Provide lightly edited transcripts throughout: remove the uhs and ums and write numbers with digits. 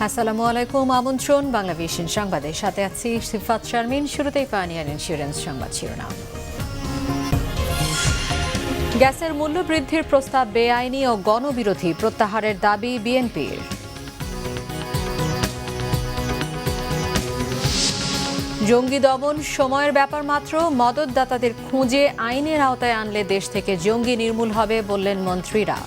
আসসালামু আলাইকুম, আমন্ত্রণ বাংলাভিশন সংবাদের সাথে আছি সিফাত শারমিন। শুরুতেই পানিয়ার ইন্স্যুরেন্স সংবাদ শিরোনাম। গ্যাসের মূল্য বৃদ্ধির প্রস্তাব বেআইনি ও গণবিরোধী, প্রত্যাহারের দাবি বিএনপির। জঙ্গি দমন সময়ের ব্যাপার মাত্র, মদতদাতাদের খুঁজে আইনের আওতায় আনলে দেশ থেকে জঙ্গি নির্মূল হবে বললেন মন্ত্রীরা।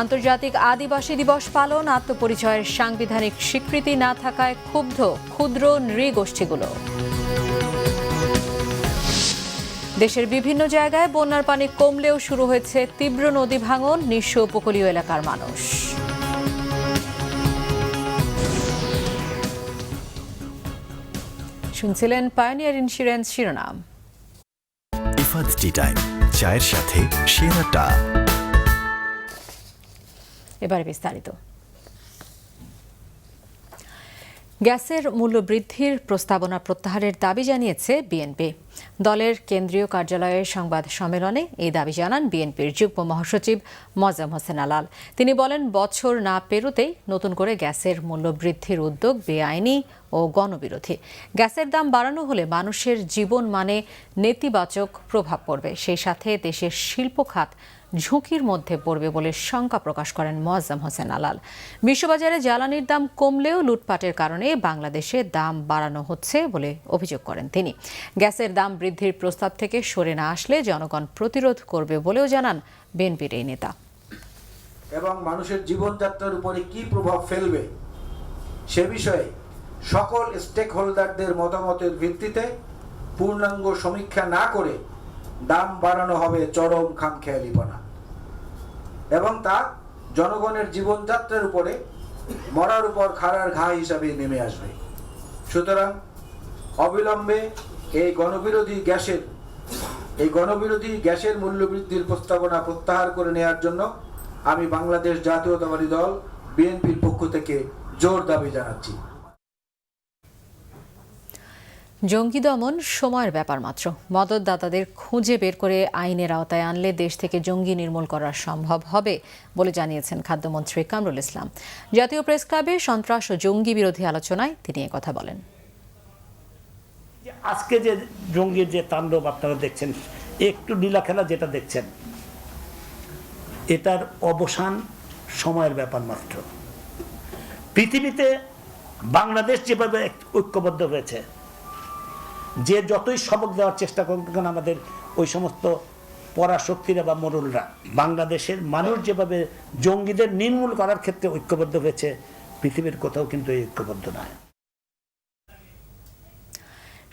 আন্তর্জাতিক আদিবাসী দিবস পালন, আত্মপরিচয়ের সাংবিধানিক স্বীকৃতি না থাকায় ক্ষুব্ধ ক্ষুদ্র নৃগোষ্ঠীগুলো। দেশের বিভিন্ন জায়গায় বন্যার পানি কমলেও শুরু হয়েছে তীব্র নদী ভাঙন, নিঃস্ব উপকূলীয় এলাকার মানুষ। শুনছিলেন পায়োনিয়ার ইন্স্যুরেন্স শিরোনাম। ইফাদ টি টাইম, চায়ের সাথে সেরাটা। এবারে বিস্তারিত। গ্যাসের মূল্য বৃদ্ধির প্রস্তাবনা প্রত্যাহারের দাবি জানিয়েছে বিএনপি। দলের কেন্দ্রীয় কার্যালয়ের সংবাদ সম্মেলনে এই দাবি জানান বিএনপির যুগ্ম মহাসচিব মোয়াজ্জেম হোসেন আলাল। তিনি বলেন, বছর না পেরোতেই নতুন করে গ্যাসের মূল্য বৃদ্ধির উদ্যোগ বেআইনি ও গণবিরোধী। গ্যাসের দাম বাড়ানো হলে মানুষের জীবন মানে নেতিবাচক প্রভাব পড়বে, সেই সাথে দেশের শিল্প খাত ঝুঁকির মধ্যে পড়বে বলে শঙ্কা প্রকাশ করেন মোয়াজ্জেম হোসেন আলাল। বিশ্ববাজারে জ্বালানির দাম কমলেও লুটপাটের কারণে বাংলাদেশে দাম বাড়ানো হচ্ছে বলে অভিযোগ করেন তিনি। গ্যাসের দাম বৃদ্ধির প্রস্তাব থেকে সরে না আসলে জনগণ প্রতিরোধ করবে বলেও জানান বিএনপির এই নেতা। এবং মানুষের জীবনযাত্রার উপরে কি প্রভাব ফেলবে সে বিষয়ে সকল স্টেক হোল্ডারদের মতামতের ভিত্তিতে পূর্ণাঙ্গ সমীক্ষা না করে দাম বাড়ানো হবে চরম খামখেয়ালিপনা, এবং তা জনগণের জীবনযাত্রার উপরে মরার উপর খাড়ার ঘা হিসাবে নেমে আসবে। সুতরাং অবিলম্বে এই গণবিরোধী গ্যাসের মূল্যবৃদ্ধির প্রস্তাবনা প্রত্যাহার করে নেওয়ার জন্য আমি বাংলাদেশ জাতীয়তাবাদী দল বিএনপির পক্ষ থেকে জোর দাবি জানাচ্ছি। জঙ্গি দমন সময়ের ব্যাপার মাত্র, মদতদাতাদের খুঁজে বের করে আইনের আওতায় আনলে দেশ থেকে জঙ্গি নির্মূল করা সম্ভব হবে বলে জানিয়েছেন খাদ্যমন্ত্রী কামরুল ইসলাম। জাতীয় প্রেস ক্লাবে সন্ত্রাস ও জঙ্গি বিরোধী আলোচনায় তিনি কথা বলেন। আজকে যে জঙ্গির যে তাণ্ডব আপনারা দেখছেন, একটু লীলা খেলা যেটা দেখছেন, এটার অবসান সময়ের ব্যাপার মাত্র। পৃথিবীতে বাংলাদেশ যেভাবে ঐক্যবদ্ধ হয়েছে, যে যতই সবক দেওয়ার চেষ্টা করুন আমাদের ওই সমস্ত পরাশক্তিরা বা মোড়লরা, বাংলাদেশের মানুষ যেভাবে জঙ্গিদের নির্মূল করার ক্ষেত্রে ঐক্যবদ্ধ হয়েছে, পৃথিবীর কোথাও কিন্তু এই ঐক্যবদ্ধ নয়।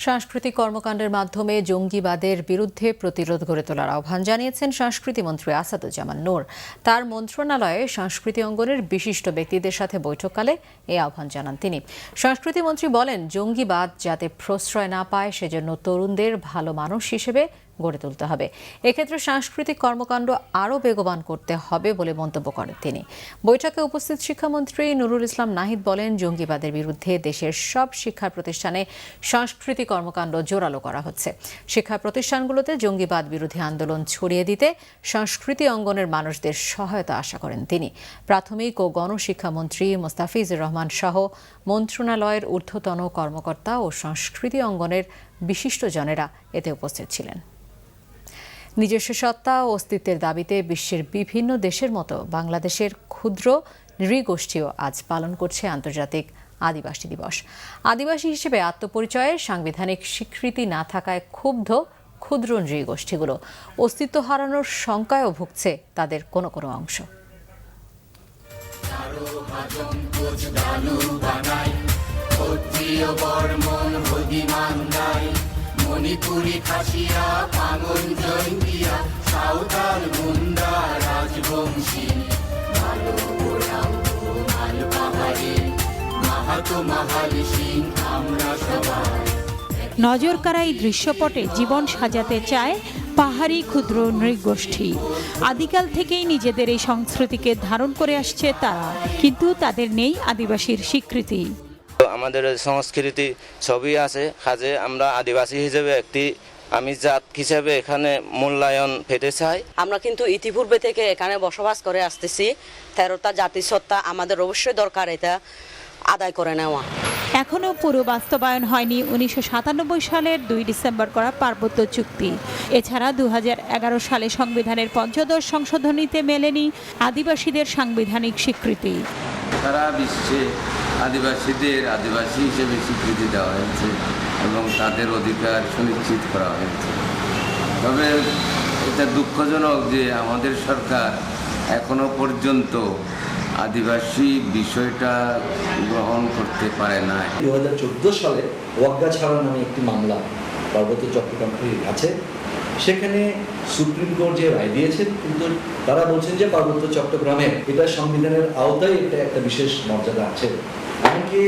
সাংস্কৃতিক কর্মকাণ্ডের মাধ্যমে জঙ্গিবাদের বিরুদ্ধে প্রতিরোধ গড়ে তোলার আহ্বান জানিয়েছেন সংস্কৃতি মন্ত্রী আসাদুজ্জামান নূর। তার মন্ত্রণালয়ে সংস্কৃতি অঙ্গনের বিশিষ্ট ব্যক্তিদের সাথে বৈঠককালে এই আহ্বান জানান তিনি। সংস্কৃতি মন্ত্রী বলেন, জঙ্গিবাদ যাতে প্রশ্রয় না পায় সেজন্য তরুণদের ভালো মানুষ হিসেবে গড়ে তুলতে হবে। এক্ষেত্রে সাংস্কৃতিক কর্মকাণ্ড আরও বেগবান করতে হবে বলে মন্তব্য করেন তিনি। বৈঠকে উপস্থিত শিক্ষামন্ত্রী নুরুল ইসলাম নাহিদ বলেন, জঙ্গিবাদের বিরুদ্ধে দেশের সব শিক্ষা প্রতিষ্ঠানে সাংস্কৃতিক কর্মকাণ্ড জোরালো করা হচ্ছে। শিক্ষা প্রতিষ্ঠানগুলোতে জঙ্গিবাদ বিরোধী আন্দোলন ছড়িয়ে দিতে সংস্কৃতি অঙ্গনের মানুষদের সহায়তা আশা করেন তিনি। প্রাথমিক ও গণশিক্ষামন্ত্রী মোস্তাফিজুর রহমান সহ মন্ত্রণালয়ের ঊর্ধ্বতন কর্মকর্তা ও সংস্কৃতি অঙ্গনের বিশিষ্টজনেরা এতে উপস্থিত ছিলেন। নিজস্ব সত্তা ও অস্তিত্বের দাবিতে বিশ্বের বিভিন্ন দেশের মতো বাংলাদেশের ক্ষুদ্র নৃগোষ্ঠীও আজ পালন করছে আন্তর্জাতিক আদিবাসী দিবস। আদিবাসী হিসেবে আত্মপরিচয়ের সাংবিধানিক স্বীকৃতি না থাকায় ক্ষুব্ধ ক্ষুদ্র নৃগোষ্ঠীগুলো। অস্তিত্ব হারানোর শঙ্কায়ও ভুগছে তাদের কোনো কোনো অংশ। মণিপুরি খাসিয়া পাগল জয়ন্তিয়া সাঁওতাল মুন্ডা রাজবংশী মাল পাহাড়ি মাহাতো মাহাল সিং আমরা সবাই। নজর কাড়া এই দৃশ্যপটে জীবন সাজাতে চায় পাহাড়ি ক্ষুদ্র নৃগোষ্ঠী। আদিকাল থেকেই নিজেদের এই সংস্কৃতিকে ধারণ করে আসছে তারা, কিন্তু তাদের নেই আদিবাসীর স্বীকৃতি। আমাদের সংস্কৃতি সবই আছে, কাজে আমরা আদিবাসী হিসেবে একটি আমি জাত হিসাবে এখানে মূল্যায়ন পেতে চাই। আমরা কিন্তু ইতিপূর্বে থেকে এখানে বসবাস করে আসতেছি, 13টা জাতিসত্তা আমাদের অবশ্যই দরকার এটা আদায় করে নেওয়া। এখনও পুরো বাস্তবায়ন হয়নি 1997 সালের 2 ডিসেম্বর করা পার্বত্য চুক্তি। এছাড়া 2011 সালে সংবিধানের 15 সংশোধনীতে মেলেনি আদিবাসীদের সাংবিধানিক স্বীকৃতি। সারা বিশ্বে আদিবাসীদের আদিবাসী হিসেবে স্বীকৃতি দেওয়া হয়েছে এবং তাদের অধিকার সুনিশ্চিত করা হয়েছে। তবে এটা দুঃখজনক যে আমাদের সরকার এখনো পর্যন্ত আদিবাসী বিষয়টা গ্রহণ করতে পারে না। 2014 সালে ওয়াগ্গা ছাড়া নামে একটি মামলা পার্বত্য চট্টগ্রামের আছে। সেখানে সুপ্রিম কোর্ট যে রায় দিয়েছেন, কিন্তু তারা বলছেন যে পার্বত্য চট্টগ্রামে এটা সংবিধানের আওতায় এটা একটা বিশেষ মর্যাদা আছে। এমনকি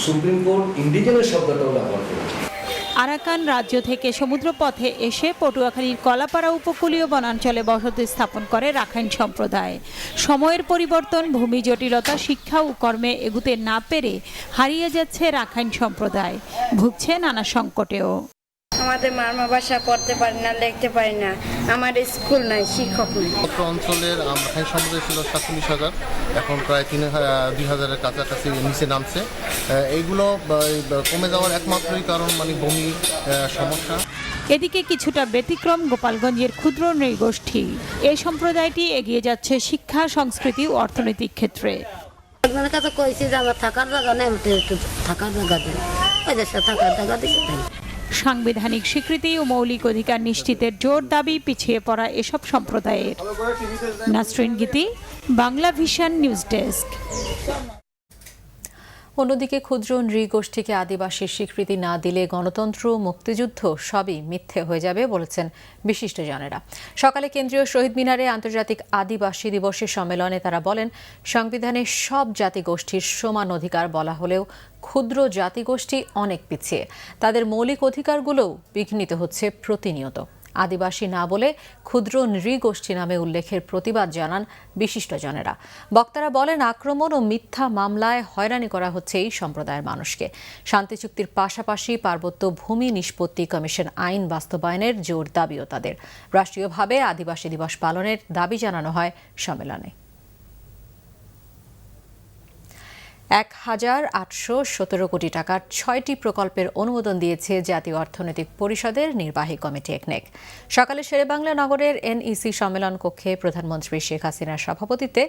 সুপ্রিম কোর্ট ইন্ডিজেনাস শব্দটাও ব্যবহার করেছে। আরাকান রাজ্য থেকে সমুদ্রপথে এসে পটুয়াখালীর কলাপাড়া উপকূলীয় বনাঞ্চলে বসতি স্থাপন করে রাখাইন সম্প্রদায়। সময়ের পরিবর্তন, ভূমি জটিলতা, শিক্ষা ও কর্মে এগুতে না পেরে হারিয়ে যাচ্ছে রাখাইন সম্প্রদায়, ভুগছে নানা সংকটেও। আমাদের মারমা ভাষা পড়তে পারি না, লিখতে পারি না, আমার স্কুল নাই, শিক্ষক নাই। অঞ্চলের রাখাইন সম্প্রদায় ছিল 47,000, এখন প্রায় 2,000-এর কাছাকাছি নিচে নামছে। এইগুলো কমে যাওয়ার একমাত্রই কারণ ভূমি সমস্যা। এদিকে কিছুটা ব্যতিক্রম গোপালগঞ্জের ক্ষুদ্র নৃগোষ্ঠী। এই সম্প্রদায়টি এগিয়ে যাচ্ছে শিক্ষা, সংস্কৃতি ও অর্থনৈতিক ক্ষেত্রে। আপনার কাছে কইছি যে আমার থাকার জায়গা নেই, থাকার জায়গা দেন, ওই দেশে থাকার জায়গা দিচ্ছে। সাংবিধানিক স্বীকৃতি ও মৌলিক অধিকার নিশ্চিতের জোর দাবি পিছিয়ে পড়া এসব সম্প্রদায়ের। নাসরিন গীতি, বাংলা ভিশন নিউজ ডেস্ক। অন্যদিকে ক্ষুদ্র নৃগোষ্ঠীকে আদিবাসীর স্বীকৃতি না দিলে গণতন্ত্র, মুক্তিযুদ্ধ সবই মিথ্যে হয়ে যাবে বলেছেন বিশিষ্টজনেরা। সকালে কেন্দ্রীয় শহীদ মিনারে আন্তর্জাতিক আদিবাসী দিবসের সম্মেলনে তারা বলেন, সংবিধানে সব জাতিগোষ্ঠীর সমান অধিকার বলা হলেও ক্ষুদ্র জাতিগোষ্ঠী অনেক পিছিয়ে, তাদের মৌলিক অধিকারগুলোও বিঘ্নিত হচ্ছে প্রতিনিয়ত। আদিবাসী না বলে ক্ষুদ্র নৃগোষ্ঠী নামে উল্লেখের প্রতিবাদ জানান বিশিষ্টজনেরা। বক্তারা বলেন, আক্রমণ ও মিথ্যা মামলায় হয়রানি করা হচ্ছে এই সম্প্রদায়ের মানুষকে। শান্তি চুক্তির পাশাপাশি পার্বত্য ভূমি নিষ্পত্তি কমিশন আইন বাস্তবায়নের জোর দাবিও তাদের। রাষ্ট্রীয়ভাবে আদিবাসী দিবস পালনের দাবি জানানো হয় সম্মেলনে। 1,817 কোটি টাকার 6টি প্রকল্পের অনুমোদন দিয়েছে জাতীয় অর্থনৈতিক পরিষদের নির্বাহী কমিটি একনেক। সকালে শেরেবাংলা নগরের এনইসি সম্মেলন কক্ষে প্রধানমন্ত্রী শেখ হাসিনার সভাপতিত্বে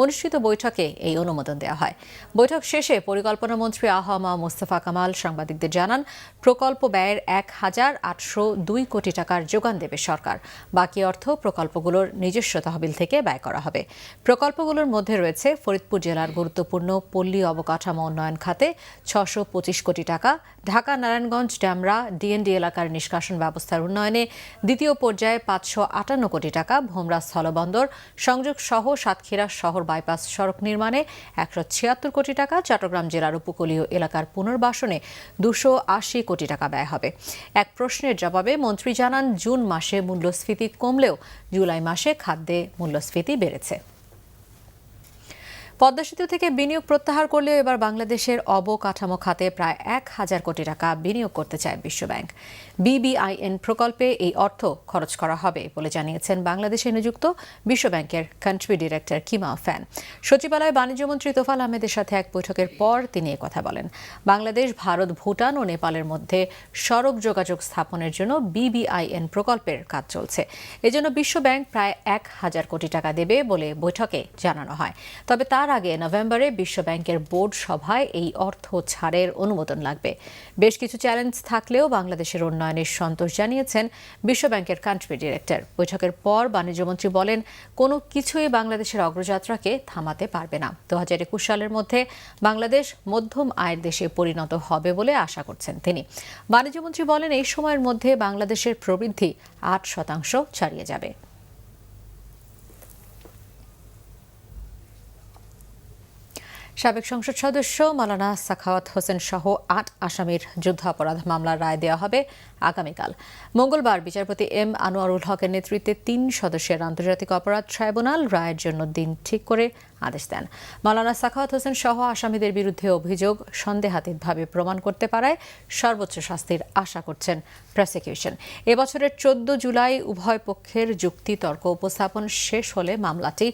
অনুষ্ঠিত বৈঠকে এই অনুমোদন দেওয়া হয়। বৈঠক শেষে পরিকল্পনা মন্ত্রী আ.হ.ম মোস্তফা কামাল সাংবাদিকদের জানান, প্রকল্প ব্যয়ের 1,802 কোটি টাকার যোগান দেবে সরকার। বাকি অর্থ প্রকল্পগুলোর নিজস্ব তহবিল থেকে ব্যয় করা হবে। প্রকল্পগুলোর মধ্যে রয়েছে ফরিদপুর জেলার গুরুত্বপূর্ণ পল্লী অবকাঠামো উন্নয়ন খাতে 625 কোটি টাকা, ঢাকা নারায়ণগঞ্জ ড্যামরা ডিএনডি এলাকার নিষ্কাশন ব্যবস্থার উন্নয়নে দ্বিতীয় পর্যায়ে 558 কোটি টাকা, ভোমরা স্থলবন্দর সংযোগ সহ সাতক্ষীরা শহর বাইপাস সড়ক নির্মাণে 176 কোটি টাকা, চট্টগ্রাম জেলার উপকূলীয় এলাকার পুনর্বাসনে 280 কোটি টাকা ব্যয় হবে। এক প্রশ্নের জবাবে মন্ত্রী জানান, জুন মাসে মূল্যস্ফীতি কমলেও জুলাই মাসে খাদ্যে মূল্যস্ফীতি বেড়েছে। পদ্মা সেতু থেকে বিনিয়োগ প্রত্যাহার করলেও এবার বাংলাদেশের অবকাঠামো খাতে প্রায় 1,000 কোটি টাকা বিনিয়োগ করতে চায় বিশ্বব্যাংক। BBIN প্রকল্পে এই অর্থ খরচ করা হবে বলে জানিয়েছেন বাংলাদেশে নিযুক্ত বিশ্বব্যাংকের কান্ট্রি ডিরেক্টর কিমা ফ্যান। সচিবালয়ে বাণিজ্যমন্ত্রী তোফাল আহমেদের সাথে এক বৈঠকের পর তিনি কথা বলেন। বাংলাদেশ, ভারত, ভুটান ও নেপালের মধ্যে সড়ক যোগাযোগ স্থাপনের জন্য BBIN প্রকল্পের কাজ চলছে। এজন্য বিশ্বব্যাংক প্রায় 1,000 কোটি টাকা দেবে বলে বৈঠকে জানানো হয়। তবে তার আগে নভেম্বরে বিশ্বব্যাংকের বোর্ড সভায় এই অর্থ ছাড়ের অনুমোদন লাগবে। বেশ কিছু চ্যালেঞ্জ থাকলেও বাংলাদেশের উন্নয়নের সন্তোষ জানিয়েছেন বিশ্বব্যাংকের কান্ট্রি ডিরেক্টর। বৈঠকের পর বাণিজ্যমন্ত্রী বলেন, কোনো কিছুই বাংলাদেশের অগ্রযাত্রাকে থামাতে পারবে না। 2021 সালের মধ্যে বাংলাদেশ মধ্যম আয়ের দেশে পরিণত হবে বলে আশা করছেন তিনি। বাণিজ্যমন্ত্রী বলেন, এই সময়ের মধ্যে বাংলাদেশের প্রবৃদ্ধি 8% ছাড়িয়ে যাবে। সাবেক সংসদ সদস্য মাওলানা সাখাওয়াত হোসেন সহ 8 আসামির যুদ্ধাপরাধ মামলার রায় দেওয়া হবে আগামীকাল। মঙ্গলবার বিচারপতি এম আনোয়ারুল হকের নেতৃত্বে 3 সদস্যের আন্তর্জাতিক অপরাধ ট্রাইব্যুনাল রায়ের জন্য দিন ঠিক করে আদেশ দেন। মাওলানা সাখাওয়াত হোসেন সহ আসামিদের বিরুদ্ধে অভিযোগ সন্দেহাতীতভাবে প্রমাণ করতে পারায় সর্বোচ্চ শাস্তির আশা করছেন প্রসিকিউশন। এবছরের 14 জুলাই উভয় পক্ষের যুক্তি তর্ক উপস্থাপন শেষ হলে মামলাটি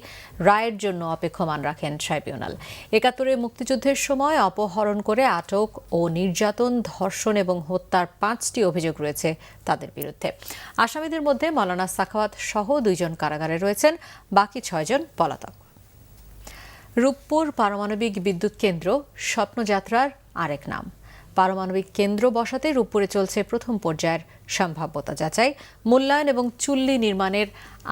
রায়ের জন্য অপেক্ষমান রাখেন ট্রাইব্যুনাল। ৭১ মুক্তিযুদ্ধের সময় অপহরণ করে আটক ও নির্যাতন, ধর্ষণ এবং হত্যার 5টি অভিযোগ রয়েছে তাদের বিরুদ্ধে। আসামিদের মধ্যে মাওলানা সাখাওয়াত সহ 2 জন কারাগারে রয়েছেন, বাকি 6 জন পলাতক। রূপপুর পারমাণবিক বিদ্যুৎ কেন্দ্র স্বপ্নযাত্রার আরেক নাম। পারমাণবিক কেন্দ্র বসাতে রূপপুরে চলছে প্রথম পর্যায়ের সম্ভাব্যতা যাচাই, মূল্যায়ন এবং চুল্লি নির্মাণের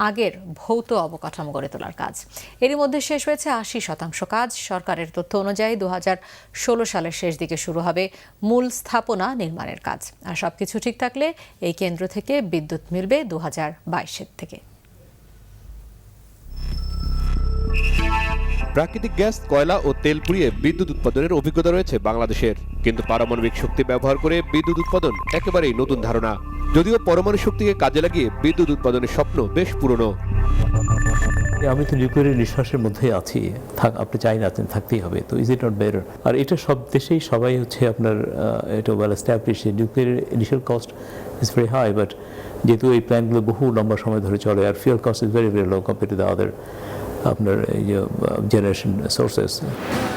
আগের ভৌত অবকাঠামো গড়ে তোলার কাজ। এরই মধ্যে শেষ হয়েছে 80% কাজ। সরকারের তথ্য অনুযায়ী 2016 সালের শেষ দিকে শুরু হবে মূল স্থাপনা নির্মাণের কাজ। আর সবকিছু ঠিক থাকলে এই কেন্দ্র থেকে বিদ্যুৎ মিলবে 2022 থেকে। প্রাকৃতিক গ্যাস, কয়লা ও তেল পুড়িয়ে বিদ্যুৎ উৎপাদনের অভিজ্ঞতা রয়েছে বাংলাদেশের, কিন্তু পারমাণবিক শক্তি ব্যবহার করে বিদ্যুৎ উৎপাদন একেবারেই নতুন ধারণা। যদিও পরমাণু শক্তিকে কাজে লাগিয়ে বিদ্যুৎ উৎপাদনের স্বপ্ন বেশ পুরনো। আমি তো নিউক্লিয়ার নিঃশ্বাসের মধ্যেই আছি, আপনি চাই না থাকতেই হবে, তো ইজ ইট নট বেটার? আর এটা সব দেশেই সবাই হচ্ছে আপনার এটা well establish. Nuclear initial cost is very high, but যেহেতু এই প্ল্যান্টগুলো বহু লম্বা সময় ধরে চলে আর fuel cost is very very low compare to the other আপনার জেনারেশন সোর্সেস।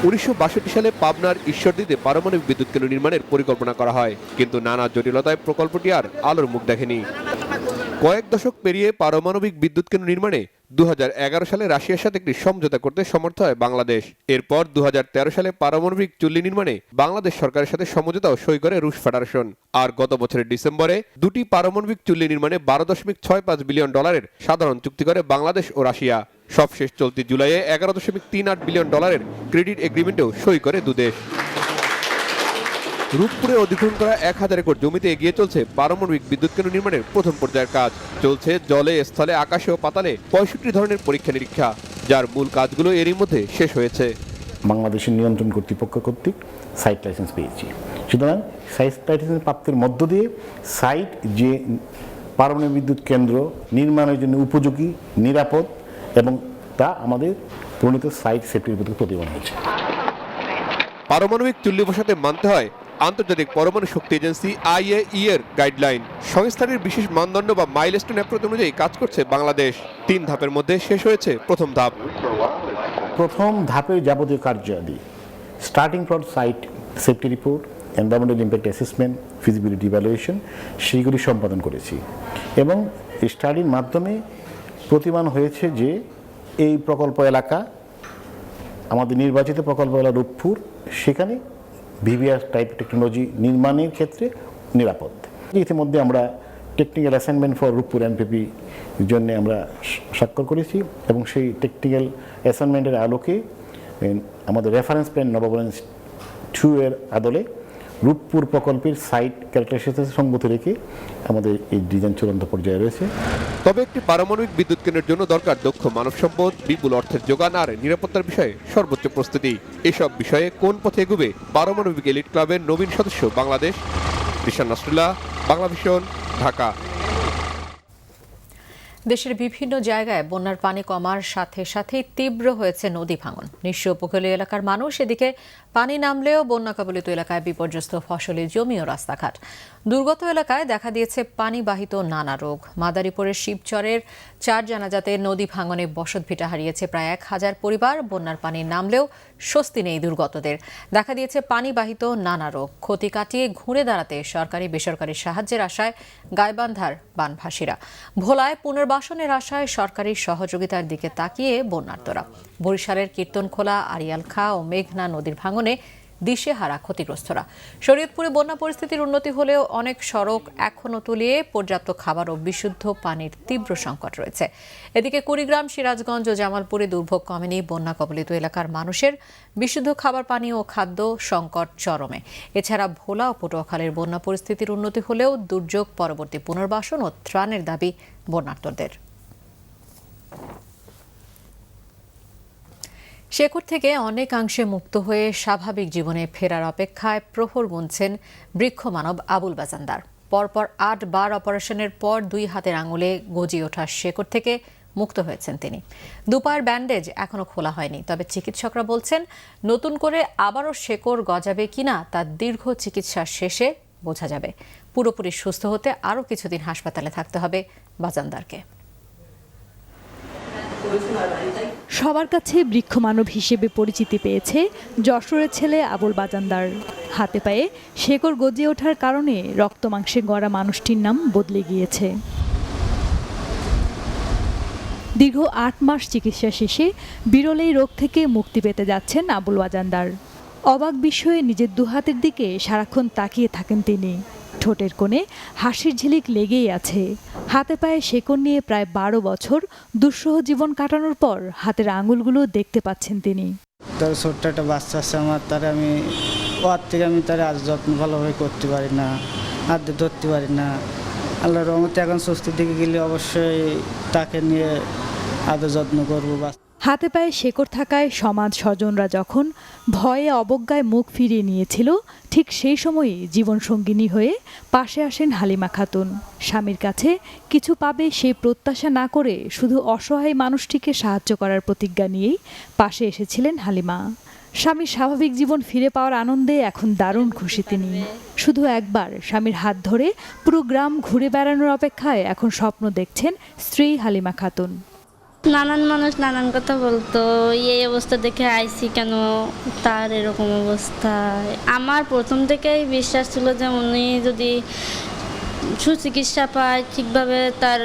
1962 সালে পাবনার ঈশ্বরদীতে পারমাণবিক বিদ্যুৎ কেন্দ্র নির্মাণের পরিকল্পনা করা হয়, কিন্তু নানা জটিলতায় প্রকল্পটি আর আলোর মুখ দেখেনি। কয়েক দশক পেরিয়ে পারমাণবিক বিদ্যুৎ কেন্দ্র নির্মাণে 2011 সালে রাশিয়ার সাথে একটি সমঝোতা করতে সমর্থ হয় বাংলাদেশ। এরপর 2013 সালে পারমাণবিক চুল্লি নির্মাণে বাংলাদেশ সরকারের সাথে সমঝোতাও সই করে রুশ ফেডারেশন। আর গত বছরের ডিসেম্বরে 2টি পারমাণবিক চুল্লি নির্মাণে $12.65 বিলিয়ন সাধারণ চুক্তি করে বাংলাদেশ ও রাশিয়া। সবশেষ চলতি জুলাইয়ে $11.38 বিলিয়ন ক্রেডিট এগ্রিমেন্টেও সই করে দুদেশ। রূপপুরে অধিগ্রহণ করা 1000 একর জমিতে এগিয়ে চলছে পারমাণবিক বিদ্যুৎ কেন্দ্র নির্মাণের প্রথম পর্যায়ের কাজ। চলছে জলে, স্থলে, আকাশে ও পাতালে 65 ধরনের পরীক্ষা নিরীক্ষা, যার মূল কাজগুলো এরই মধ্যে শেষ হয়েছে। বাংলাদেশের নিয়ন্ত্রণ কর্তৃপক্ষ কর্তৃক সাইট লাইসেন্স পেয়েছি। সুতরাং সাইট লাইসেন্স প্রাপ্তির মধ্য দিয়ে সাইট যে পারমাণবিক বিদ্যুৎ কেন্দ্র নির্মাণের জন্য উপযোগী, নিরাপদ এবং তা আমাদের প্রণীত সাইট সেফটির প্রতি প্রতিবন্ধ হয়েছে। পারমাণবিক চুল্লি বসাতে মানতে হয় আন্তর্জাতিক পরমাণু শক্তি এজেন্সি IAEA এর গাইডলাইন। সংস্থাটির বিশেষ মানদণ্ড বা মাইলস্টোন অ্যাপ্রোচ অনুযায়ী কাজ করছে বাংলাদেশ। 3 ধাপের মধ্যে শেষ হয়েছে প্রথম ধাপ। প্রথম ধাপের যাবতীয় কার্যাদি starting from site safety report, environmental impact assessment, feasibility evaluation সেইগুলি সম্পাদন করেছি এবং স্টাডির মাধ্যমে প্রতিমান হয়েছে যে এই প্রকল্প এলাকা, আমাদের নির্বাচিত প্রকল্প এলাকা রূপপুর, সেখানে ভিভিআর টাইপ টেকনোলজি নির্মাণের ক্ষেত্রে নিরাপদ। ইতিমধ্যে আমরা technical assignment for Rooppur NPP জন্য আমরা স্বাক্ষর করেছি এবং সেই টেকনিক্যাল অ্যাসাইনমেন্টের আলোকে আমাদের রেফারেন্স প্ল্যান নবাবরণ 2 এর আদলে রূপপুর প্রকল্পের সাইট ক্যারেক্টারিস্টিক্সের সঙ্গতি রেখে আমাদের এই ডিজাইন চূড়ান্ত পর্যায়ে রয়েছে। তবে একটি পারমাণবিক বিদ্যুৎ কেন্দ্রের জন্য দরকার দক্ষ মানব সম্পদ, বিপুল অর্থের যোগান আর নিরাপত্তার বিষয়ে সর্বোচ্চ প্রস্তুতি। এসব বিষয়ে কোন পথে এগোবে পারমাণবিক এলিট ক্লাবের নবীন সদস্য বাংলাদেশ? রিশান নাসরুল্লাহ, বাংলাভিশন, ঢাকা। দেশের বিভিন্ন জায়গায় বন্যার পানি কমার সাথে সাথে তীব্র হয়েছে নদী ভাঙন। নিঃস্ব উপকূলীয় এলাকার মানুষ এদিকে পানি নামলেও বন্যা কবলিত এলাকায় বিপর্যস্ত ফসলি জমি ও রাস্তাঘাট। দুর্গত এলাকায় দেখা দিয়েছে পানিবাহিত নানা রোগ। মাদারীপুরের শিবচরের 4 জানাজাতে নদী ভাঙনে বসতভিটা হারিয়েছে প্রায় 1000 পরিবার। বন্যার পানি নামলেও স্বস্তি নেই দুর্গতদের। দেখা দিয়েছে পানিবাহিত নানা রোগ। ক্ষতি কাটিয়ে ঘুরে দাঁড়াতে সরকারি বেসরকারি সাহায্যের আশায় গাইবান্ধার বানভাসীরা। ভোলায় পুনর্বাসনের আশায় সরকারি সহযোগিতার দিকে তাকিয়ে বন্যার্তরা। বরিশালের কীর্তনখোলা, আরিয়ালখা ও মেঘনা নদীর ভাঙনে দিশেহারা ক্ষতিগ্রস্তরা। শরীয়তপুরে বন্যা পরিস্থিতির উন্নতি হলেও অনেক সড়ক এখনও তলিয়ে পর্যাপ্ত খাবার ও বিশুদ্ধ পানির তীব্র সংকট রয়েছে। এদিকে কুড়িগ্রাম, সিরাজগঞ্জ ও জামালপুরে দুর্ভোগ কমেনি। বন্যা কবলিত এলাকার মানুষের বিশুদ্ধ খাবার পানি ও খাদ্য সংকট চরমে। এছাড়া ভোলা ও পটুয়াখালীর বন্যা পরিস্থিতির উন্নতি হলেও দুর্যোগ পরবর্তী পুনর্বাসন ও ত্রাণের দাবি বন্যার্তদের। শেকড় থেকে অনেকাংশে মুক্ত হয়ে স্বাভাবিক জীবনে ফেরার অপেক্ষায় প্রহর গুনছেন বৃক্ষমানব আবুল বাজানদার। পরপর 8 বার অপারেশনের পর 2 হাতের আঙুলে গজিয়ে ওঠা শেকড় থেকে মুক্ত হয়েছেন তিনি। দুপায়ের ব্যান্ডেজ এখনও খোলা হয়নি, তবে চিকিৎসকরা বলছেন নতুন করে আবারও শেকড় গজাবে কিনা তা দীর্ঘ চিকিৎসার শেষে বোঝা যাবে। পুরোপুরি সুস্থ হতে আরও কিছুদিন হাসপাতালে থাকতে হবে বাজানদারকে। সবার কাছে বৃক্ষমানব হিসেবে পরিচিতি পেয়েছে যশোরের ছেলে আবুল বাজানদার। হাতে পায়ে শেকড় গজিয়ে ওঠার কারণে রক্ত মাংসে গড়া মানুষটির নাম বদলে গিয়েছে। দীর্ঘ ৮ মাস চিকিৎসা শেষে বিরল এই রোগ থেকে মুক্তি পেতে যাচ্ছেন আবুল বাজানদার। অবাক বিষয়ে নিজের দুহাতের দিকে সারাক্ষণ তাকিয়ে থাকেন তিনি। ঠোঁটের কোণে হাসির ঝিলিক লেগেই আছে। হাতে পায়ে শেকড় নিয়ে প্রায় ১২ বছর দুঃসহ জীবন কাটানোর পর হাতের আঙুলগুলো দেখতে পাচ্ছেন তিনি। তার ছোট্ট একটা বাচ্চা আছে আমার, তার থেকে আমি তার আজ যত্ন ভালোভাবে করতে পারি না, হাতে ধরতে পারি না। আল্লাহর রহমতে এখন সুস্থের দিকে গেলে অবশ্যই তাকে নিয়ে আদর যত্ন করবো। হাতে পায়ে শেকড় থাকায় সমাজ স্বজনরা যখন ভয়ে অবজ্ঞায় মুখ ফিরিয়ে নিয়েছিল, ঠিক সেই সময়ই জীবনসঙ্গিনী হয়ে পাশে আসেন হালিমা খাতুন। স্বামীর কাছে কিছু পাবে সেই প্রত্যাশা না করে শুধু অসহায় মানুষটিকে সাহায্য করার প্রতিজ্ঞা নিয়েই পাশে এসেছিলেন হালিমা। স্বামীর স্বাভাবিক জীবন ফিরে পাওয়ার আনন্দে এখন দারুণ খুশি তিনি। শুধু একবার স্বামীর হাত ধরে পুরো গ্রাম ঘুরে বেড়ানোর অপেক্ষায় এখন স্বপ্ন দেখছেন স্ত্রী হালিমা খাতুন। নানান মানুষ নানান কথা বলতো, এই অবস্থা দেখে আইসি কেন তার এরকম অবস্থা। আমার প্রথম থেকেই বিশ্বাস ছিল যে উনি যদি সুচিকিৎসা পায়, ঠিকভাবে তার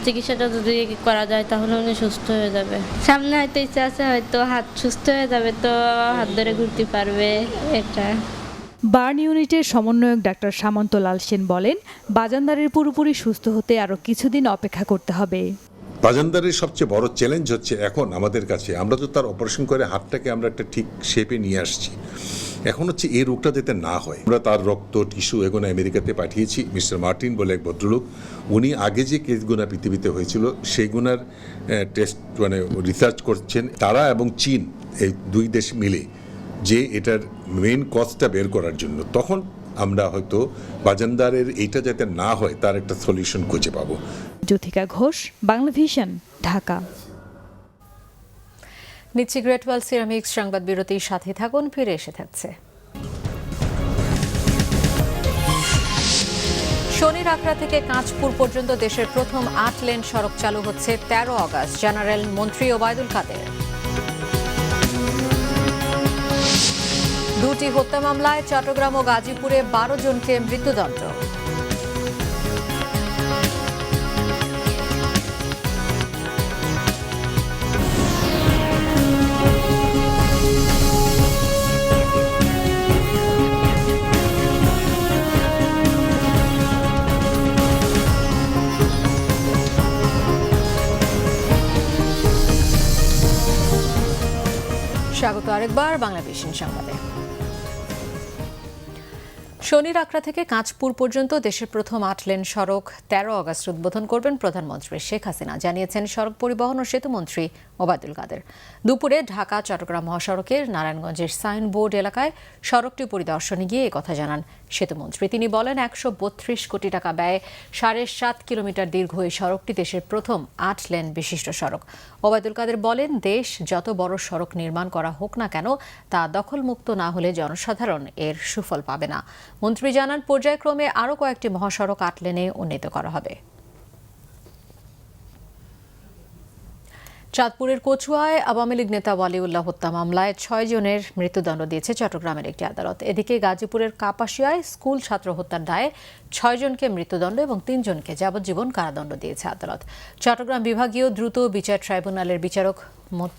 চিকিৎসাটা যদি করা যায় তাহলে উনি সুস্থ হয়ে যাবে। সামনে হয়তো ইচ্ছা আছে, হয়তো হাত সুস্থ হয়ে যাবে তো হাত ধরে ঘুরতে পারবে। এটা বার্ন ইউনিটের সমন্বয়ক ডাক্তার সামন্ত লাল সেন বলেন, বাজানদারের পুরোপুরি সুস্থ হতে আরও কিছুদিন অপেক্ষা করতে হবে। বাজানদারের সবচেয়ে বড় চ্যালেঞ্জ হচ্ছে এখন আমাদের কাছে, আমরা তো তার অপারেশন করে হাতটাকে আমরা একটা ঠিক শেপে নিয়ে আসছি। এখন হচ্ছে এই রোগটা যাতে না হয়, আমরা তার রক্ত টিস্যু এগুলো আমেরিকাতে পাঠিয়েছি। মিস্টার মার্টিন বলে এক ভদ্রলোক, উনি আগে যে কেসগুনা পৃথিবীতে হয়েছিল সেইগুনার টেস্ট রিসার্চ করছেন তারা এবং চীন, এই দুই দেশ মিলে, যে এটার মেইন কজটা বের করার জন্য। তখন আমরা হয়তো বাজানদারের এইটা যাতে না হয় তার একটা সলিউশন খুঁজে পাবো। জ্যোতিকা ঘোষ, বাংলা ভিশন, ঢাকা। নিচ্ছি গ্রেট ওয়াল সিরামিক্স সংবাদ বিরতির সাথে থাকুন, ফিরে এসে থাকছে। শনির আখড়া থেকে কাঁচপুর পর্যন্ত দেশের প্রথম ৮ লেন সড়ক চালু হচ্ছে ১৩ আগস্ট, জানালেন মন্ত্রী ওবায়দুল কাদের। দুটি হত্যা মামলায় চট্টগ্রাম ও গাজীপুরে ১২ জনকে মৃত্যুদণ্ড। স্বাগত আরেকবার বাংলা ভিশন সংবাদে। শনির আখড়া থেকে কাঁচপুর পর্যন্ত দেশের প্রথম ৮ লেন সড়ক ১৩ আগস্ট উদ্বোধন করবেন প্রধানমন্ত্রী শেখ হাসিনা, জানিয়েছেন সড়ক পরিবহন ও সেতুমন্ত্রী ওবায়দুল কাদের। দুপুরে ঢাকা চট্টগ্রাম মহাসড়কের নারায়ণগঞ্জের সাইনবোর্ড এলাকায় সড়কটি পরিদর্শনে গিয়ে একথা জানান সেতুমন্ত্রী। তিনি বলেন, ১৩২ কোটি টাকা ব্যয়ে ৭.৫ কিলোমিটার দীর্ঘ এই সড়কটি দেশের প্রথম ৮ লেন বিশিষ্ট সড়ক। ওবায়দুল কাদের বলেন, দেশ যত বড় সড়ক নির্মাণ করা হোক না কেন, তা দখলমুক্ত না হলে জনসাধারণ এর সুফল পাবে না। মন্ত্রী জানান, পর্যায়ক্রমে আরও কয়েকটি মহাসড়ক ৮ লেনে উন্নীত করা হবে। চাঁদপুরের কচুয়ায় আওয়ামী লীগ নেতা ওয়ালিউল্লাহ হত্যা মামলায় ৬ জনের মৃত্যুদণ্ড দিয়েছে চট্টগ্রামের একটি আদালত। এদিকে গাজীপুরের কাপাসিয়ায় স্কুল ছাত্র হত্যার দায়ে ৬ জনকে মৃত্যুদণ্ড এবং ৩ জনকে যাবজ্জীবন কারাদণ্ড দিয়েছে আদালত। চট্টগ্রাম বিভাগীয় দ্রুত বিচার ট্রাইব্যুনালের বিচারক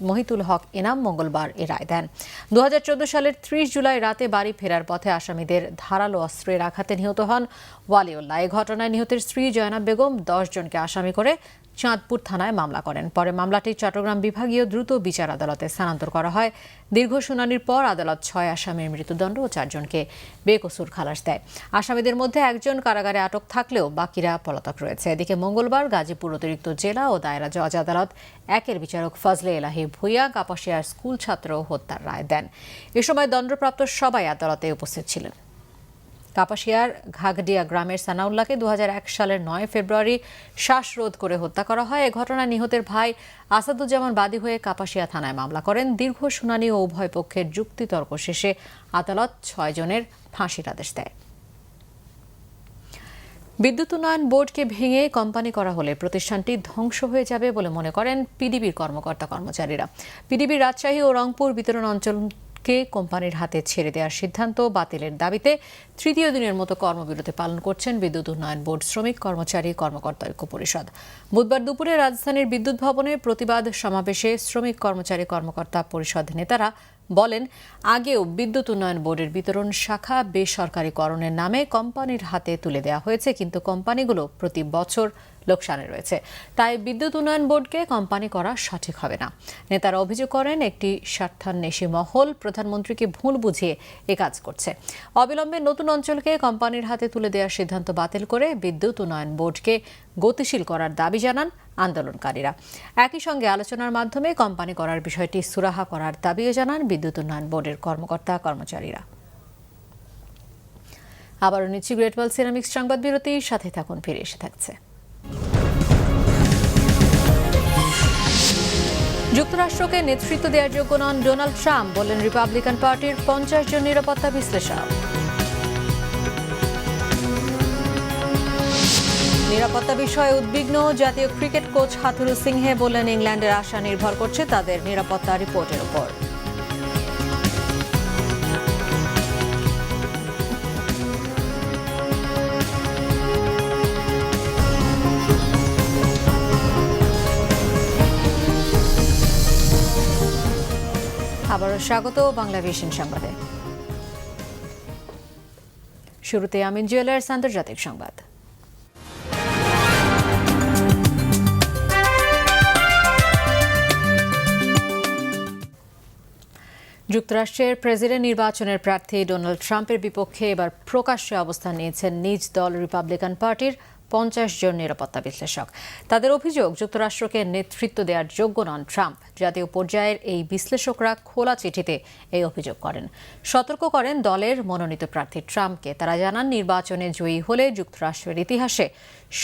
মহিতুল হক ইনাম মঙ্গলবার এ রায় দেন। ২০১৪ সালের ৩০ জুলাই রাতে বাড়ি ফেরার পথে আসামিদের ধারালো অস্ত্রের আঘাতে নিহত হন ওয়ালিউল্লাহ। এই ঘটনায় নিহতের স্ত্রী জয়নাব বেগম ১০ জনকে আসামি করে চাঁদপুর থানায় মামলা করেন। পরে মামলাটি চট্টগ্রাম বিভাগীয় দ্রুত বিচার আদালতে স্থানান্তর করা হয়। দীর্ঘ শুনানির পর আদালত ৬ আসামির মৃত্যুদণ্ড ও ৪ জনকে বেকসুর খালাস দেয়। আসামিদের মধ্যে একজন কারাগারে আটক থাকলেও বাকিরা পলাতক রয়েছে। এদিকে মঙ্গলবার গাজীপুর অতিরিক্ত জেলা ও দায়রা জজ আদালত ১-এর বিচারক ফজলে এলাহি ভুইয়া কাপাসিয়ার স্কুল ছাত্র হত্যার রায় দেন। এ সময় দণ্ডপ্রাপ্ত সবাই আদালতে উপস্থিত ছিলেন। কাপাসিয়ার ঘাগডিয়া গ্রামের সানাউল্লাহকে 2001 সালের 9 ফেব্রুয়ারি শ্বাসরোধ করে হত্যা করা হয়। এ ঘটনায় নিহতের ভাই আসাদুজ্জামান বাদী হয়ে কাপাসিয়া থানায় মামলা করেন। দীর্ঘ শুনানি ও উভয় পক্ষের যুক্তিতর্ক শেষে আদালত 6 জনের ফাঁসির আদেশ দেয়। বিদ্যুৎ উন্নয়ন বোর্ডকে ভেঙে কোম্পানি করা হলে প্রতিষ্ঠানটি ধ্বংস হয়ে যাবে বলে মনে করেন পিডিবির কর্মকর্তা কর্মচারীরা। পিডিবির রাজশাহী ও রংপুর বিতরণ অঞ্চলকে কোম্পানির হাতে ছেড়ে দেওয়ার সিদ্ধান্ত বাতিলের দাবিতে তৃতীয় দিনের মতো কর্মবিরতি পালন করছেন বিদ্যুৎ উন্নয়ন বোর্ড শ্রমিক কর্মচারী কর্মকর্তা ঐক্য পরিষদ। বুধবার দুপুরে রাজধানীর বিদ্যুৎ ভবনে প্রতিবাদ সমাবেশে শ্রমিক কর্মচারী কর্মকর্তা পরিষদ নেতারা বলেন, আগেও বিদ্যুৎ উন্নয়ন বোর্ডের বিতরণ শাখা বেসরকারীকরণের নামে কোম্পানির হাতে তুলে দেওয়া হয়েছে, কিন্তু কোম্পানিগুলো প্রতি বছর লোকসানে রয়েছে। তাই বিদ্যুৎ উন্নয়ন বোর্ডকে কোম্পানি করা সঠিক হবে না। নেতারা অভিযোগ করেন, একটি স্বার্থান্বেষী মহল প্রধানমন্ত্রীকে ভুল বুঝিয়ে এ কাজ করছে। অবিলম্বে নতুন অঞ্চলকে কোম্পানির হাতে তুলে দেওয়ার সিদ্ধান্ত বাতিল করে বিদ্যুৎ উন্নয়ন বোর্ডকে গতিশীল করার দাবি জানান আন্দোলনকারীরা। একই সঙ্গে আলোচনার মাধ্যমে কোম্পানি করার বিষয়টি সুরাহা করার দাবিও জানান বিদ্যুৎ উন্নয়ন বোর্ডের কর্মকর্তা কর্মচারীরা। আবারও নিচ্ছি গ্রেট ওয়াল সিরামিক্স সংবাদ বিরতির সাথে থাকুন, ফিরে এসে থাকছে। যুক্তরাষ্ট্রকে নেতৃত্ব দেওয়ার যোগ্য নন ডোনাল্ড ট্রাম্প, বললেন রিপাবলিকান পার্টির 50 জন নিরাপত্তা বিশ্লেষক। নিরাপত্তা বিষয়ে উদ্বিগ্ন জাতীয় ক্রিকেট কোচ হাথুরু সিংহে বললেন, ইংল্যান্ডের আশা নির্ভর করছে তাদের নিরাপত্তা রিপোর্টের উপর। আবারও স্বাগত বাংলাভিশন সংবাদে। শুরুতে আমিন জুয়েলার্স আন্তর্জাতিক সংবাদ। যুক্তরাষ্ট্রের প্রেসিডেন্ট নির্বাচনের প্রার্থী ডোনাল্ড ট্রাম্পের বিপক্ষে এবার প্রকাশ্যে অবস্থান নিয়েছেন নিজ দল রিপাবলিকান পার্টির 50 জন নিরাপত্তা বিশ্লেষক। তাদের অভিযোগ, যুক্তরাষ্ট্রকে নেতৃত্ব দেওয়ার যোগ্য নন ট্রাম্প। জাতীয় পর্যায়ের এই বিশ্লেষকরা খোলা চিঠিতে এই অভিযোগ করেন, সতর্ক করেন দলের মনোনীত প্রার্থী ট্রাম্পকে। তারা জানান, নির্বাচনে জয়ী হলে যুক্তরাষ্ট্রের ইতিহাসে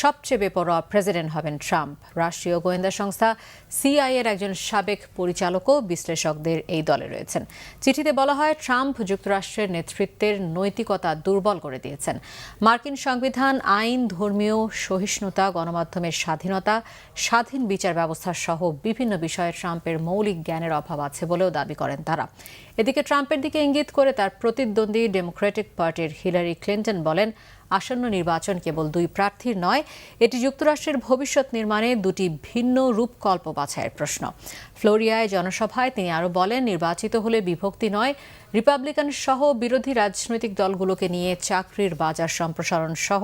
সবচেয়ে বেপরোয়া প্রেসিডেন্ট হবেন ট্রাম্প। রাষ্ট্রীয় গোয়েন্দা সংস্থা সিআইএর একজন সাবেক পরিচালকও বিশ্লেষকদের এই দলে রয়েছেন। চিঠিতে বলা হয়, ট্রাম্প যুক্তরাষ্ট্রের নেতৃত্বের নৈতিকতা দুর্বল করে দিয়েছেন। মার্কিন সংবিধান, আইন, ধর্মীয় সহিষ্ণুতা, গণমাধ্যমের স্বাধীনতা, স্বাধীন বিচার ব্যবস্থা সহ বিভিন্ন বিষয়ে ট্রাম্পের মৌলিক জ্ঞানের অভাব আছে বলেও দাবি করেন তারা। এদিকে ট্রাম্পের দিকে ইঙ্গিত করে তার প্রতিদ্বন্দ্বী ডেমোক্রেটিক পার্টির হিলারি ক্লিন্টন বলেন, আসন্ন নির্বাচন কেবল দুই প্রার্থীর নয়, এটি যুক্তরাষ্ট্রের ভবিষ্যৎ নির্মাণে দুটি ভিন্ন রূপকল্প বাছাইয়ের প্রশ্ন। ফ্লোরিডায় জনসভায় তিনি আরও বলেন, নির্বাচিত হলে বিভক্তি নয়, রিপাবলিকান সহ বিরোধী রাজনৈতিক দলগুলোকে নিয়ে চাকরির বাজার সম্প্রসারণ সহ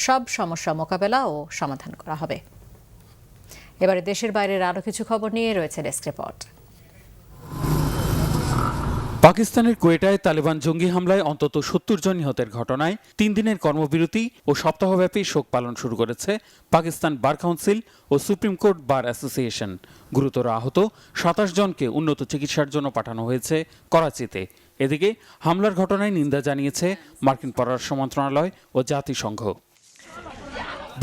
সব সমস্যা মোকাবেলা ও সমাধান করা হবে। এবারে দেশের বাইরের আরও কিছু খবর নিয়ে রয়েছে ডেস্ক রিপোর্ট। পাকিস্তানের কোয়েটায় তালেবান জঙ্গি হামলায় অন্তত 70 জন নিহতের ঘটনায় 3 দিনের কর্মবিরতি ও সপ্তাহব্যাপী শোক পালন শুরু করেছে পাকিস্তান বার কাউন্সিল ও সুপ্রিম কোর্ট বার অ্যাসোসিয়েশন। গুরুতর আহত 27 জনকে উন্নত চিকিৎসার জন্য পাঠানো হয়েছে করাচিতে। এদিকে হামলার ঘটনায় নিন্দা জানিয়েছে মার্কিন পররাষ্ট্র মন্ত্রণালয় ও জাতিসংঘ।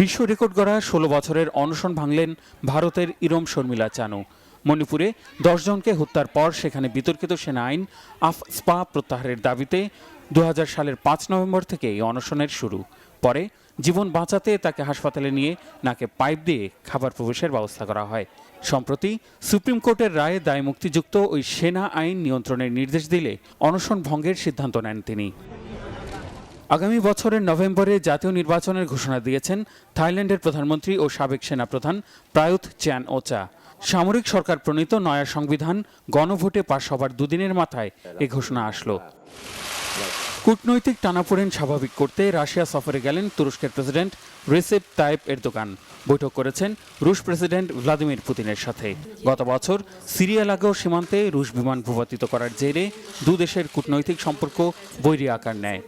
বিশ্ব রেকর্ড গড়া 16 বছরের অনশন ভাঙলেন ভারতের ইরম শর্মিলা চানু। মণিপুরে 10 জনকে হত্যার পর সেখানে বিতর্কিত সেনা আইন আফস্পা প্রত্যাহারের দাবিতে 2000 সালের 5 নভেম্বর থেকে এই অনশনের শুরু। পরে জীবন বাঁচাতে তাকে হাসপাতালে নিয়ে নাকে পাইপ দিয়ে খাবার প্রবেশের ব্যবস্থা করা হয়। সম্প্রতি সুপ্রিম কোর্টের রায়ে দায়মুক্তিযুক্ত ওই সেনা আইন নিয়ন্ত্রণের নির্দেশ দিলে অনশন ভঙ্গের সিদ্ধান্ত নেন তিনি। আগামী বছরের নভেম্বরে জাতীয় নির্বাচনের ঘোষণা দিয়েছেন থাইল্যান্ডের প্রধানমন্ত্রী ও সাবেক সেনাপ্রধান প্রায়ুথ চ্যান ওচা। সামরিক সরকার প্রণীত নয়া সংবিধান গণভোটে পাশ হবার দুদিনের মাথায় এ ঘোষণা আসলো। কূটনৈতিক টানাপোড়েন স্বাভাবিক করতে রাশিয়া সফরে গেলেন তুরস্কের প্রেসিডেন্ট রেসেপ তাইপ এরদোগান। বৈঠক করেছেন রুশ প্রেসিডেন্ট ভ্লাদিমির পুতিনের সাথে। গত বছর সিরিয়া লাগোয়া সীমান্তে রুশ বিমান ভূপাতিত করার জেরে দুদেশের কূটনৈতিক সম্পর্ক বৈরী আকার নেয়।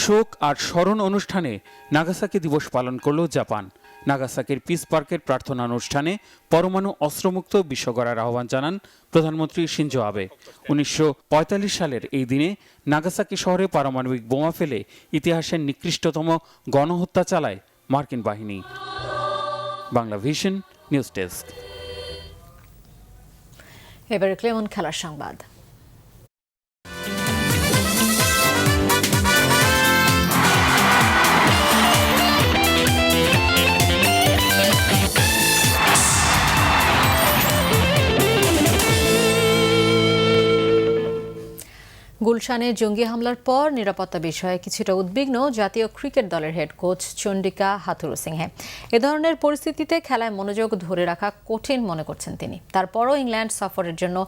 শোক আর স্মরণ অনুষ্ঠানে নাগাসাকি দিবস পালন করল জাপান। নাগাসাকির পিস পার্কের প্রার্থনা অনুষ্ঠানে পরমাণু অস্ত্রমুক্ত বিশ্ব গড়ার আহ্বান জানান প্রধানমন্ত্রী শিনজো আবে। 1945 সালের এই দিনে নাগাসাকি শহরে পারমাণবিক বোমা ফেলে ইতিহাসের নিকৃষ্টতম গণহত্যা চালায় মার্কিন বাহিনী। Bangla vision news desk. এবারে ক্লেমন খেলার সংবাদ। গুলশানে জঙ্গি হামলার পর নিরাপত্তা বিষয়ে কিছুটা উদ্বিগ্ন জাতীয় ক্রিকেট দলের হেড কোচ চন্ডিকা হাথুরুসিংহে। এ ধরনের পরিস্থিতিতে খেলায় মনোযোগ ধরে রাখা কঠিন মনে করছেন তিনি। তারপরও ইংল্যান্ড সফরের জন্য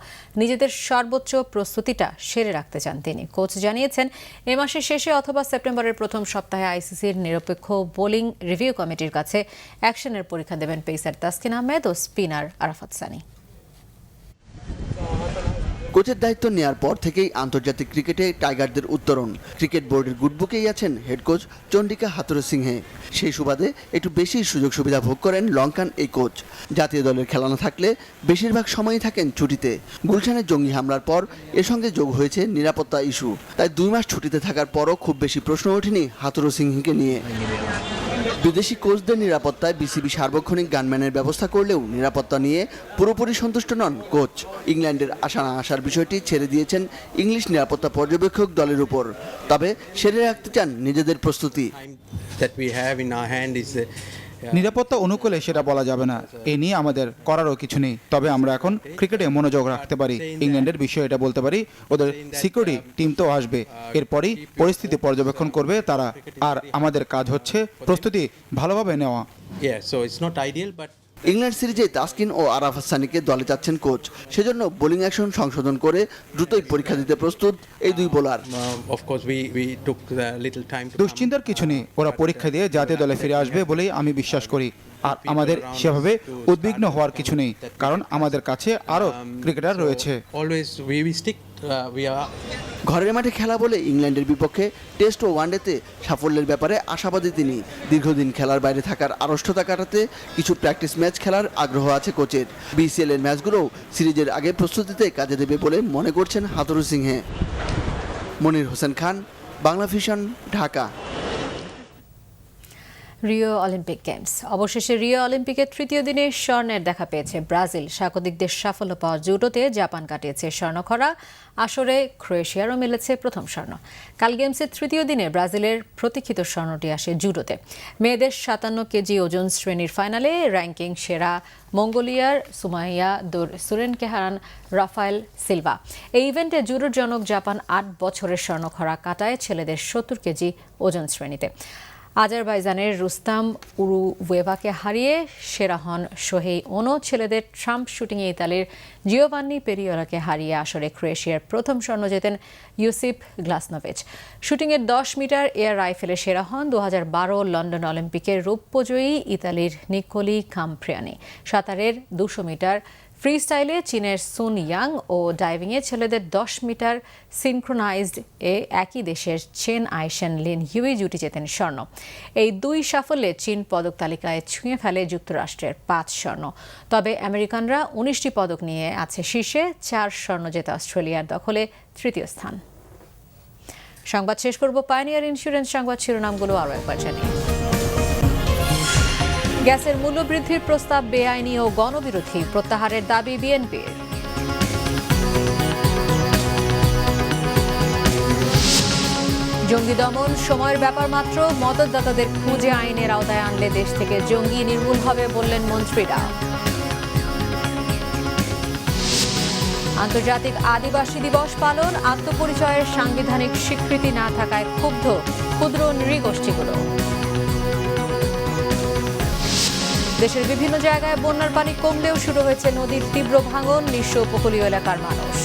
নিজেদের সর্বোচ্চ প্রস্তুতিটা সেরে রাখতে চান তিনি। কোচ জানিয়েছেন, এ মাসের শেষে অথবা সেপ্টেম্বরের প্রথম সপ্তাহে আইসিসির নিরপেক্ষ বোলিং রিভিউ কমিটির কাছে অ্যাকশনের পরীক্ষা দেবেন পেসার তাসকিন আহমেদ ও স্পিনার আরাফাত সানি। কোচের দায়িত্ব নেয়ার পর থেকেই আন্তর্জাতিক ক্রিকেটে টাইগারদের উত্তরণ। ক্রিকেট বোর্ডের গুডবুকেই আছেন হেড কোচ চন্ডিকা হাথুরুসিংহে। সেই সুবাদে একটু বেশি সুযোগ সুবিধা ভোগ করেন লঙ্কান এই কোচ। জাতীয় দলের খেলা না থাকলে বেশিরভাগ সময়ই থাকেন ছুটিতে। গুলশানের জঙ্গি হামলার পর এর সঙ্গে যোগ হয়েছে নিরাপত্তা ইস্যু। তাই 2 মাস ছুটিতে থাকার পরও খুব বেশি প্রশ্ন ওঠেনি হাথুরুসিংহেকে নিয়ে। বিদেশি কোচদের নিরাপত্তায় বিসিবি সার্বক্ষণিক গানম্যানের ব্যবস্থা করলেও নিরাপত্তা নিয়ে পুরোপুরি সন্তুষ্ট নন কোচ। ইংল্যান্ডের আসা না আসার বিষয়টি ছেড়ে দিয়েছেন ইংলিশ নিরাপত্তা পর্যবেক্ষক দলের উপর। তবে সেরে রাখতে চান নিজেদের প্রস্তুতি। নিরাপত্তা অনুকূলে সেটা বলা যাবে না, এ নিয়ে আমাদের করারও কিছু নেই। তবে আমরা এখন ক্রিকেটে মনোযোগ রাখতে পারি। ইংল্যান্ডের বিষয়ে এটা বলতে পারি, ওদের সিকিউরিটি টিম তো আসবে, এরপরই পরিস্থিতি পর্যবেক্ষণ করবে তারা। আর আমাদের কাজ হচ্ছে প্রস্তুতি ভালোভাবে নেওয়া। ইংল্যান্ড সিরিজে তাসকিন ও আরাফাত সানিকে দলে চাচ্ছেন কোচ। সেজন্য বোলিং অ্যাকশন সংশোধন করে দ্রুতই পরীক্ষা দিতে প্রস্তুত এই দুই বোলার। দুশ্চিন্তার কিছু নেই, ওরা পরীক্ষা দিয়ে জাতীয় দলে ফিরে আসবে বলেই আমি বিশ্বাস করি। আর আমাদের সেভাবে উদ্বিগ্ন হওয়ার কিছু নেই, কারণ আমাদের কাছে আরও ক্রিকেটার রয়েছে। ঘরের মাঠে খেলা বলে ইংল্যান্ডের বিপক্ষে টেস্ট ও ওয়ানডেতে সাফল্যের ব্যাপারে আশাবাদী তিনি। দীর্ঘদিন খেলার বাইরে থাকার আড়ষ্টতা কাটাতে কিছু প্র্যাকটিস ম্যাচ খেলার আগ্রহ আছে কোচের। বিসিএল এর ম্যাচগুলোও সিরিজের আগে প্রস্তুতিতে কাজে দেবে বলে মনে করছেন Hathurusingha. Monir Hossain Khan, Bangla Vision, Dhaka. Rio Olympic Games. অবশেষে রিও অলিম্পিকের তৃতীয় দিনে স্বর্ণের দেখা পেয়েছে ব্রাজিল। স্বাগতিকদের সাফল্য পাওয়া জুডোতে জাপান কাটিয়েছে স্বর্ণখরা। আসরে ক্রোয়েশিয়ারও মিলেছে প্রথম স্বর্ণ। কাল গেমসের তৃতীয় দিনে ব্রাজিলের প্রতীক্ষিত স্বর্ণটি আসে জুডোতে। মেয়েদের 57 কেজি ওজন শ্রেণীর ফাইনালে র্যাঙ্কিং সেরা মঙ্গোলিয়ার সুমাইয়া সুরেনকে হারান রাফায়েল সিলভা। এই ইভেন্টে জুডোর জনক জাপান 8 বছরের স্বর্ণখরা কাটায় ছেলেদের 70 কেজি ওজন শ্রেণীতে। আজারবাইজানের রুস্তাম উরুওয়েভাকে হারিয়ে সেরা হন শোহেই ওনো। ছেলেদের ট্রাম্প শুটিংয়ে ইতালির জিওভান্নি পেরিওলাকে হারিয়ে আসরে ক্রোয়েশিয়ার প্রথম স্বর্ণ জেতেন ইউসিপ গ্লাসনোভিচ। শুটিংয়ের 10 মিটার এয়ার রাইফেলে সেরা হন 2012 লন্ডন অলিম্পিকের রৌপ্যজয়ী ইতালির নিকোলি কাম্প্রিয়ানি। সাঁতারের 200 মিটার ফ্রি স্টাইলে চীনের সুন ইয়াং ও ডাইভিংয়ে ছেলেদের 10 মিটার সিনক্রোনাইজড এ একই দেশের চেন আইশেন লিন হিউই জুটি জেতেন স্বর্ণ। এই দুই সাফল্যে চীন পদক তালিকায় ছুঁয়ে ফেলে যুক্তরাষ্ট্রের 5 স্বর্ণ। তবে আমেরিকানরা 19টি পদক নিয়ে আছে শীর্ষে। 4 স্বর্ণ জেতা অস্ট্রেলিয়ার দখলে তৃতীয় স্থান। সংবাদ শেষ করব পাইনিয়ার ইন্স্যুরেন্স সংবাদ শিরোনামগুলো আরও একবার জানিয়ে। গ্যাসের মূল্য বৃদ্ধির প্রস্তাব বেআইনি ও গণবিরোধী, প্রত্যাহারের দাবি বিএনপির। জঙ্গি দমন সময়ের ব্যাপার মাত্র, মদতদাতাদের খুঁজে আইনের আওতায় আনলে দেশ থেকে জঙ্গি নির্মূল হবে বললেন মন্ত্রীরা। আন্তর্জাতিক আদিবাসী দিবস পালন, আত্মপরিচয়ের সাংবিধানিক স্বীকৃতি না থাকায় ক্ষুব্ধ ক্ষুদ্র নৃগোষ্ঠীগুলো। দেশের বিভিন্ন জায়গায় বন্যার পানি কমলেও শুরু হয়েছে নদীর তীব্র ভাঙন, নিঃস্ব উপকূলীয় এলাকার মানুষ।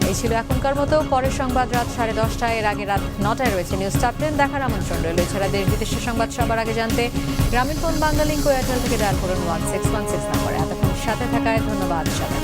এই ছিল এখনকার মতো। পরের সংবাদ রাত 10:30টায়, এর আগে রাত 9টায় রয়েছে নিউজ টপ 10 দেখার আমন্ত্রণ রইল। এছাড়া দেশ বিদেশের সংবাদ সবার আগে জানতে গ্রামীণ ফোন বাংলা লিংক ও এয়ারটেল থেকে ডায়াল করুন 1616 নম্বরে। এতক্ষণ সাথে থাকায় ধন্যবাদ সবাই।